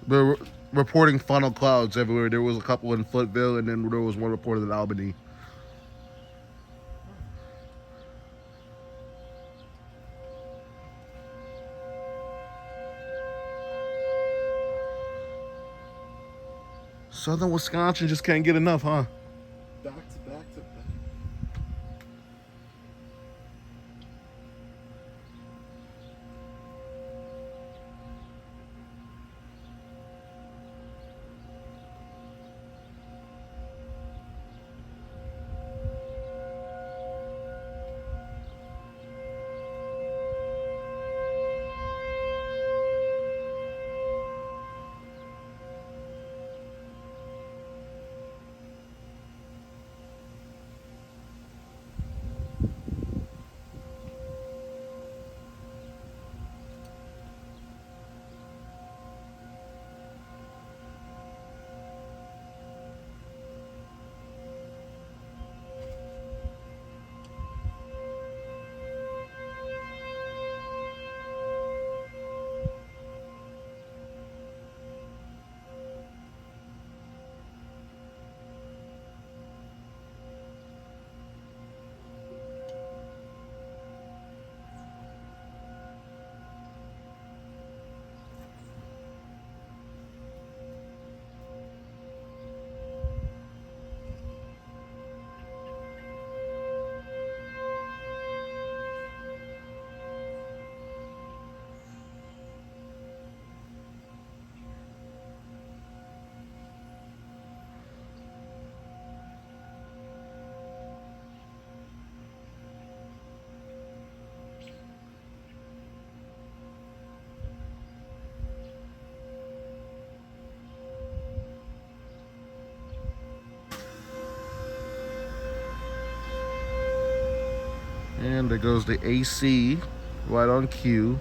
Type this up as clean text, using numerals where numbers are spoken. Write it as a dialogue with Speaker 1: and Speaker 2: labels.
Speaker 1: They're reporting funnel clouds everywhere. There was a couple in Footville, and then there was one reported in Albany. Southern Wisconsin just can't get enough, huh?
Speaker 2: Back to back to back.
Speaker 1: And there goes the AC right on cue.